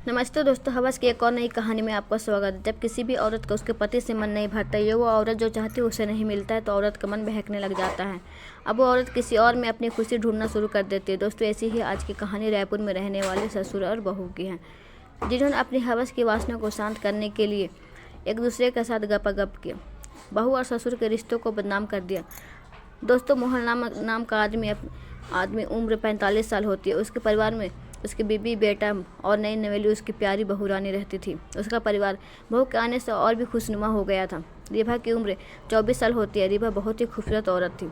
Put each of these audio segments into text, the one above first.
नमस्ते दोस्तों, हवस की एक और नई कहानी में आपका स्वागत है। जब किसी भी औरत का उसके पति से मन नहीं भरता, ये वो औरत जो चाहती है उसे नहीं मिलता है, तो औरत का मन बहकने लग जाता है। अब वो औरत किसी और में अपनी खुशी ढूंढना शुरू कर देती है। दोस्तों, ऐसी ही आज की कहानी रायपुर में रहने वाले ससुर और बहू की है, जिन्होंने अपनी हवस की वासना को शांत करने के लिए एक दूसरे के साथ गपागप किया, बहू और ससुर के रिश्तों को बदनाम कर दिया। दोस्तों, मोहन नाम का आदमी उम्र 45 साल होती है। उसके परिवार में उसकी बीबी, बेटा और नई नवेली उसकी प्यारी बहू रानी रहती थी। उसका परिवार बहू के आने से और भी खुशनुमा हो गया था। रिभा की उम्र 24 साल होती है। रिभा बहुत ही खूबसूरत औरत थी।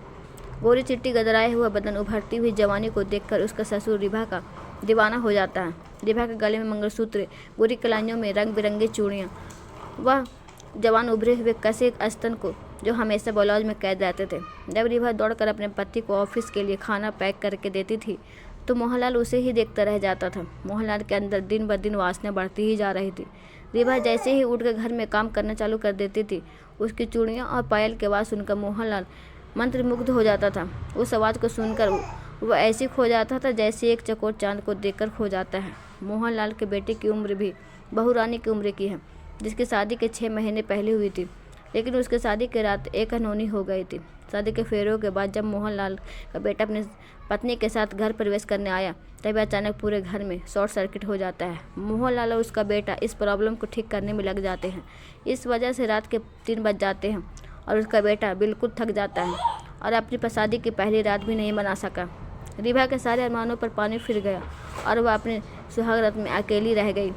गोरी चिट्टी गदराए हुआ बदन, उभरती हुई जवानी को देखकर उसका ससुर रिभा का दीवाना हो जाता है। रिभा के गले में मंगलसूत्र, गोरी कलाइयों में रंग बिरंगी चूड़ियाँ, वह जवान उभरे हुए कसे स्तन को जो हमेशा ब्लाउज में कैद रहते थे। जब रिभा दौड़कर अपने पति को ऑफिस के लिए खाना पैक करके देती थी, तो मोहनलाल उसे ही देखता रह जाता था। मोहनलाल के अंदर दिन ब दिन वासना बढ़ती ही जा रही थी। रिभा जैसे ही उठकर घर में काम करना चालू कर देती थी, उसकी चूड़ियाँ और पायल के आवाज़ सुनकर मोहनलाल मंत्रमुग्ध हो जाता था। उस आवाज़ को सुनकर वह ऐसे खो जाता था जैसे एक चकोर चांद को देखकर खो जाता है। मोहनलाल के बेटे की उम्र भी बहू रानी की उम्र की है, जिसकी शादी के 6 महीने पहले हुई थी, लेकिन उसके शादी की रात एक अनहोनी हो गई थी। शादी के फेरों के बाद जब मोहनलाल का बेटा अपनी पत्नी के साथ घर प्रवेश करने आया, तभी अचानक पूरे घर में शॉर्ट सर्किट हो जाता है। मोहनलाल और उसका बेटा इस प्रॉब्लम को ठीक करने में लग जाते हैं। इस वजह से रात के 3 बज जाते हैं और उसका बेटा बिल्कुल थक जाता है और अपनी शादी की पहली रात भी नहीं मना सका। रिभा के सारे अरमानों पर पानी फिर गया और वह अपने सुहाग रात में अकेली रह गई।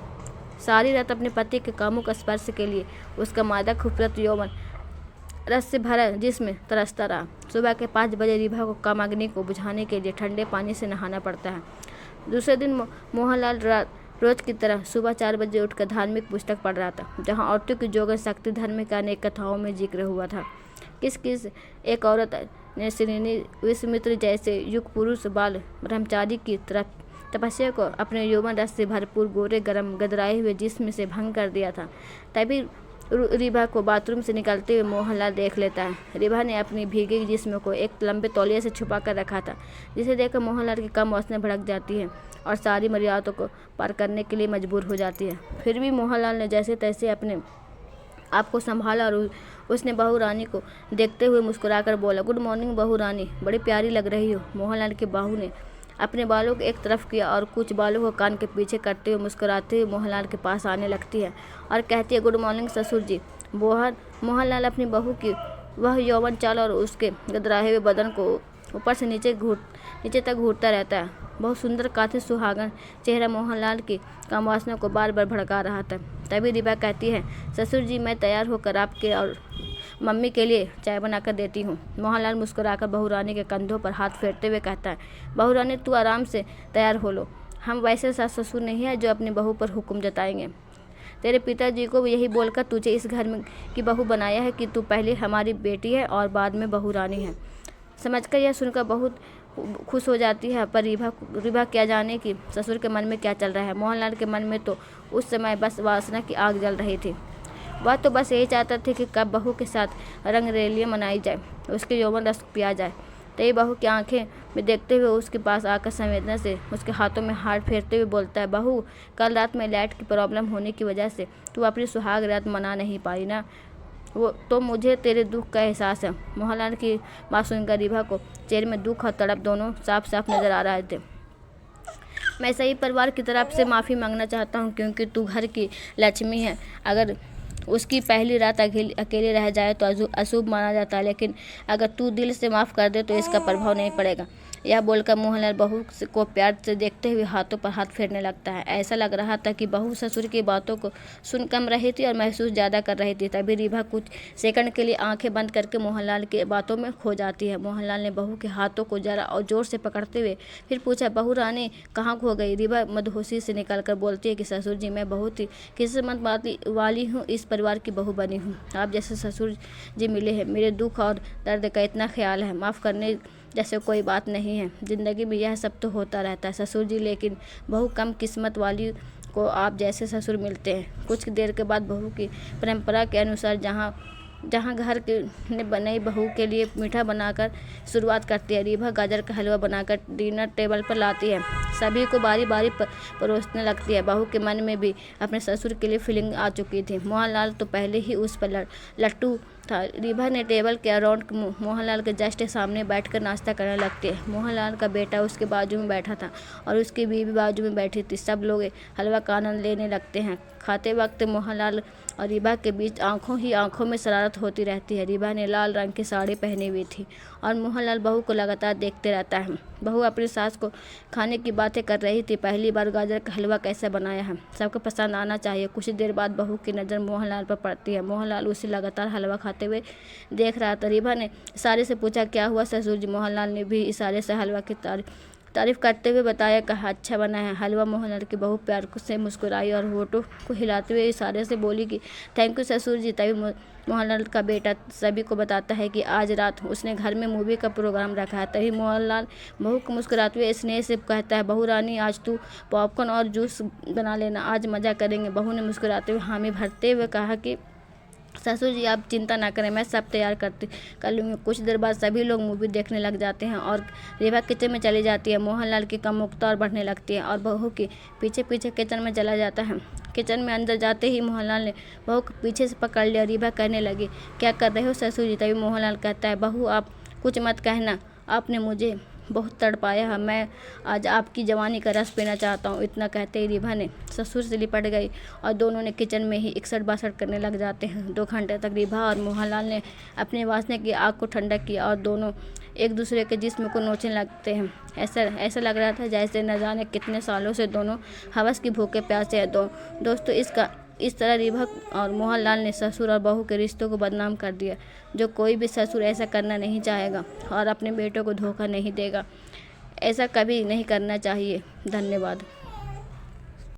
सारी रात अपने पति के कामों का स्पर्श के लिए उसका मादा खूबसूरत यौवन रस से भरा जिसमें तरसता रहा। सुबह के 5 बजे रिभा को कामाग्नि को बुझाने के लिए ठंडे पानी से नहाना पड़ता है। दूसरे दिन मोहनलाल रोज की तरह सुबह 4 बजे उठकर धार्मिक पुस्तक पढ़ रहा था, जहां औरतों की जोगन शक्ति धर्म के अनेक कथाओं में जिक्र हुआ था। किस एक औरत ने श्रीनी विश्वामित्र जैसे युग पुरुष बाल ब्रह्मचारी की तरफ तपस्या को अपने यौवन रस से भरपूर गोरे गरम गदराए हुए जिस्म से भंग कर दिया था। तभी रिभा को बाथरूम से निकलते हुए मोहनलाल देख लेता है। रिभा ने अपनी भीगे जिस्म को एक लंबे तौलिए से छुपा कर रखा था, जिसे देखकर मोहनलाल की कम वासना भड़क जाती है और सारी मर्यादाओं को पार करने के लिए मजबूर हो जाती है। फिर भी मोहनलाल ने जैसे तैसे अपने आप को संभाला और उसने बहू रानी को देखते हुए मुस्कुराकर बोला, गुड मॉर्निंग बहू रानी, बड़ी प्यारी लग रही हो। मोहनलाल की बहू ने अपने बालों को एक तरफ किया और कुछ बालों को कान के पीछे करते हुए मुस्कुराते हुए मोहनलाल के पास आने लगती है और कहती है, गुड मॉर्निंग ससुर जी। मोहनलाल अपनी बहू की वह यौवन चाल और उसके गदराए हुए बदन को ऊपर से नीचे तक घूरता रहता है। बहुत सुंदर काफी सुहागन चेहरा मोहनलाल की कामवासना को बार बार भड़का रहा था। तभी रिभा कहती है, ससुर जी, मैं तैयार होकर आपके और मम्मी के लिए चाय बनाकर देती हूँ। मोहनलाल मुस्कुराकर बहू रानी के कंधों पर हाथ फेरते हुए कहता है, बहू रानी तू आराम से तैयार हो लो, हम वैसे सास ससुर नहीं है जो अपनी बहू पर हुक्म जताएंगे। तेरे पिताजी को यही बोलकर तुझे इस घर में की बहू बनाया है कि तू पहले हमारी बेटी है और बाद में बहू रानी है। समझकर यह सुनकर बहुत खुश हो जाती है, पर रिभा क्या जाने कि ससुर के मन में क्या चल रहा है। मोहनलाल के मन में तो उस समय बस वासना की आग जल रही थी। वह तो बस यही चाहता था कि कब बहू के साथ रंगरेलियाँ मनाई जाए, उसके यौवन रस पिया जाए। तभी बहू की आंखें में देखते हुए उसके पास आकर संवेदना से उसके हाथों में हाथ फेरते हुए बोलता है, बहू, कल रात में लाइट की प्रॉब्लम होने की वजह से तू अपनी सुहाग रात मना नहीं पाई ना, वो तो मुझे तेरे दुख का एहसास है। मोहनलाल की बात सुनकर रिभा को चेहरे में दुख और तड़प दोनों साफ साफ नजर आ रहे थे। मैं सही परिवार की तरफ से माफ़ी मांगना चाहता हूँ, क्योंकि तू घर की लक्ष्मी है। अगर उसकी पहली रात अकेले रह जाए तो अशुभ माना जाता है, लेकिन अगर तू दिल से माफ़ कर दे तो इसका प्रभाव नहीं पड़ेगा। यह बोलकर मोहनलाल बहू को प्यार से देखते हुए हाथों पर हाथ फेरने लगता है। ऐसा लग रहा था कि बहू ससुर की बातों को सुन कम रही थी और महसूस ज़्यादा कर रही थी। तभी रिभा कुछ सेकंड के लिए आंखें बंद करके मोहनलाल की बातों में खो जाती है। मोहनलाल ने बहू के हाथों को जरा और जोर से पकड़ते हुए फिर पूछा, बहू रानी कहाँ खो गई। रिभा मदहोशी से निकल कर बोलती है कि ससुर जी, मैं बहुत ही किस्मत वाली हूँ, इस परिवार की बहू बनी हूँ। आप जैसे ससुर जी मिले हैं, मेरे दुख और दर्द का इतना ख्याल है, माफ़ करने जैसे कोई बात नहीं है। ज़िंदगी में यह सब तो होता रहता है ससुर जी, लेकिन बहू कम किस्मत वाली को आप जैसे ससुर मिलते हैं। कुछ देर के बाद बहू की परंपरा के अनुसार जहाँ जहाँ घर के नई बहू के लिए मीठा बनाकर शुरुआत करती है। रीबा गाजर का हलवा बनाकर डिनर टेबल पर लाती है। सभी को बारी बारी परोसने लगती है। बहू के मन में भी अपने ससुर के लिए फीलिंग आ चुकी थी। मोहनलाल तो पहले ही उस पर लट्टू था। रीबा ने टेबल के अराउंड मोहनलाल के जस्ट सामने बैठकर नाश्ता करने लगती है। मोहनलाल का बेटा उसके बाजू में बैठा था और उसकी बीवी बाजू में बैठी थी। सब लोग हलवा का आनंद लेने लगते हैं। खाते वक्त मोहनलाल और रीबा के बीच आंखों में शरारत होती रहती है। रीबा ने लाल रंग की साड़ी पहनी हुई थी और मोहनलाल बहू को लगातार देखते रहता है। बहू अपनी सास को खाने की बातें कर रही थी। पहली बार गाजर का हलवा कैसे बनाया है, सबको पसंद आना चाहिए। कुछ देर बाद बहू की नज़र मोहनलाल पर पड़ती है। मोहनलाल उसे लगातार हलवा खाते हुए देख रहा था। रीबा ने इशारे से पूछा, क्या हुआ ससुर जी? मोहनलाल ने भी इशारे से हलवा की तारीफ करते हुए बताया, कहा अच्छा बना है हलवा। मोहनलाल की बहू प्यार से मुस्कुराई और होठों को हिलाते हुए इशारे से बोली कि थैंक यू ससुर जी। तभी मोहनलाल का बेटा सभी को बताता है कि आज रात उसने घर में मूवी का प्रोग्राम रखा है। तभी मोहनलाल बहू को मुस्कुराते हुए स्नेह से कहता है, बहू रानी आज तू पॉपकॉर्न और जूस बना लेना, आज मज़ा करेंगे। बहू ने मुस्कुराते हुए हामी भरते हुए कहा कि ससुर जी आप चिंता ना करें, मैं सब तैयार कर लूँगी। कुछ देर बाद सभी लोग मूवी देखने लग जाते हैं और रीबा किचन में चली जाती है। मोहनलाल की कामुकता और बढ़ने लगती है और बहू के पीछे पीछे किचन में चला जाता है। किचन में अंदर जाते ही मोहनलाल ने बहू को पीछे से पकड़ लिया। रीबा कहने लगी, क्या कर रहे हो ससुर जी? तभी मोहनलाल कहता है, बहू आप कुछ मत कहना, आपने मुझे बहुत तड़पाया है, मैं आज आपकी जवानी का रस पीना चाहता हूँ। इतना कहते ही रीबा ने ससुर से लिपट गई और दोनों ने किचन में ही इकसठ बासठ करने लग जाते हैं। 2 घंटे तक रीबा और मोहनलाल ने अपने वासने की आग को ठंडा किया और दोनों एक दूसरे के जिस्म को नोचने लगते हैं। ऐसा लग रहा था जैसे न जाने कितने सालों से दोनों हवस की भूखे प्यासे हैं। दोस्तों इस तरह रीबा और मोहनलाल ने ससुर और बहू के रिश्तों को बदनाम कर दिया। जो कोई भी ससुर ऐसा करना नहीं चाहेगा और अपने बेटों को धोखा नहीं देगा। ऐसा कभी नहीं करना चाहिए। धन्यवाद।